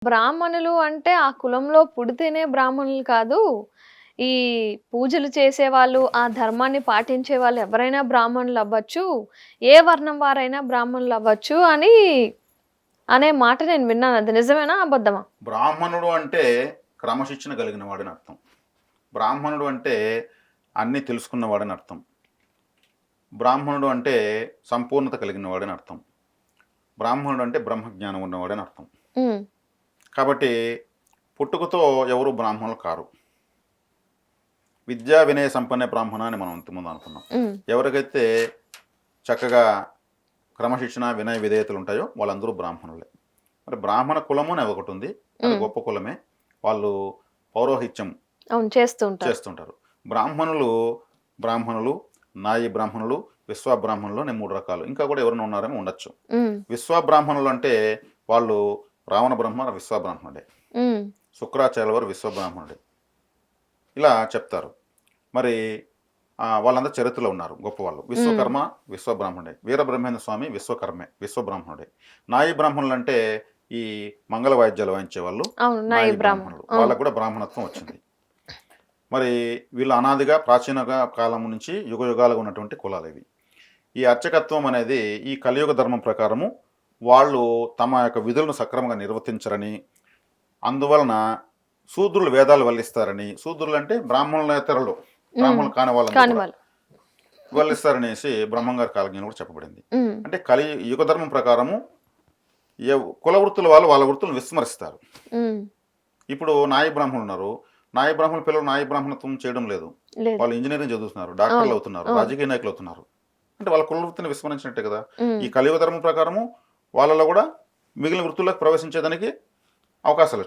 బ్రాహ్మణులు అంటే ఆ కులంలో పుడితేనే బ్రాహ్మణులు కాదు. ఈ పూజలు చేసేవాళ్ళు, ఆ ధర్మాన్ని పాటించే వాళ్ళు ఎవరైనా బ్రాహ్మణులవ్వచ్చు. ఏ వర్ణం వారైనా బ్రాహ్మణులవ్వచ్చు అని అనే మాట నేను విన్నాను. అది నిజమేనా? అబద్ధమా? బ్రాహ్మణుడు అంటే క్రమశిక్షణ కలిగిన వాడని అర్థం. బ్రాహ్మణుడు అంటే అన్నీ తెలుసుకున్నవాడని అర్థం. బ్రాహ్మణుడు అంటే సంపూర్ణత కలిగిన వాడని అర్థం. బ్రాహ్మణుడు అంటే బ్రహ్మజ్ఞానం ఉన్నవాడని అర్థం. హ్మ్. కాబట్టి పుట్టుకతో ఎవరు బ్రాహ్మణులు కారు. విద్యా వినయ సంపన్న బ్రాహ్మణ అని మనం ఇంతకుముందు అనుకున్నాం. హ్మ్. ఎవరికైతే చక్కగా క్రమశిక్షణ వినయ విధేయతలు ఉంటాయో వాళ్ళందరూ బ్రాహ్మణులే. మరి బ్రాహ్మణ కులము అని ఒకటి ఉంది. అది హ్మ్. గొప్ప కులమే. వాళ్ళు పౌరోహిత్యం అవును. చేస్తూ ఉంటారు. చేస్తుంటారు. బ్రాహ్మణులు, నాయి బ్రాహ్మణులు, విశ్వబ్రాహ్మణులు అనే 3 రకాలు. ఇంకా కూడా ఎవరైనా ఉన్నారేమో ఉండొచ్చు. హ్మ్. విశ్వబ్రాహ్మణులు అంటే వాళ్ళు రావణ బ్రహ్మ విశ్వబ్రాహ్మణుడే. హ్మ్. శుక్రాచార్యుల వారు విశ్వబ్రాహ్మణుడే. ఇలా చెప్తారు. మరి వాళ్ళందరూ చరిత్రలో ఉన్నారు గొప్పవాళ్ళు. హ్మ్. విశ్వకర్మ విశ్వబ్రాహ్మణుడే. వీరబ్రహ్మేంద్ర స్వామి విశ్వబ్రాహ్మణుడే. నాయి బ్రాహ్మణులు అంటే ఈ మంగళ వాయిద్యాలు వాయించే వాళ్ళు అవును. నాయి నాయి బ్రాహ్మణులు. బ్రాహ్మణులు. అవును. వాళ్ళకు కూడా బ్రాహ్మణత్వం వచ్చింది. మరి వీళ్ళు అనాదిగా ప్రాచీన కాలం నుంచి యుగ యుగాలుగా ఉన్నటువంటి కులాలు ఇవి. ఈ అర్చకత్వం అనేది ఈ కలియుగ ధర్మం ప్రకారము వాళ్ళు తమ యొక్క విధులను సక్రమంగా నిర్వర్తించరని, అందువలన శూద్రులు వేదాలు వల్లిస్తారని, శూద్రులు అంటే బ్రాహ్మణులేతరులు, హ్మ్. బ్రాహ్మణులు కాని వాళ్ళందరూ కాని కూడా వాళ్ళు. వల్లిస్తారనేసి బ్రహ్మంగారి కాలజ్ఞానం కూడా చెప్పబడింది. హ్మ్. అంటే యుగ ధర్మం ప్రకారము కుల వృత్తుల వాళ్ళు వాళ్ళ వృత్తులను విస్మరిస్తారు. హ్మ్. ఇప్పుడు నాయి బ్రాహ్మణులు ఉన్నారు. నాయి బ్రాహ్మణుల పిల్లలు నాయి బ్రాహ్మణత్వం చేయడం లేదు. లేదు. వాళ్ళు ఇంజనీరింగ్ చదువుతున్నారు, డాక్టర్లు అవును. అవుతున్నారు, అవును. రాజకీయ నాయకులు అవుతున్నారు. అంటే వాళ్ళ కుల వృత్తిని విస్మరించినట్టే కదా. హ్మ్. ఈ కలియుగ ధర్మం ప్రకారము వాళ్ళలో కూడా మిగిలిన వృత్తుల్లోకి ప్రవేశించేదానికి అవకాశాలు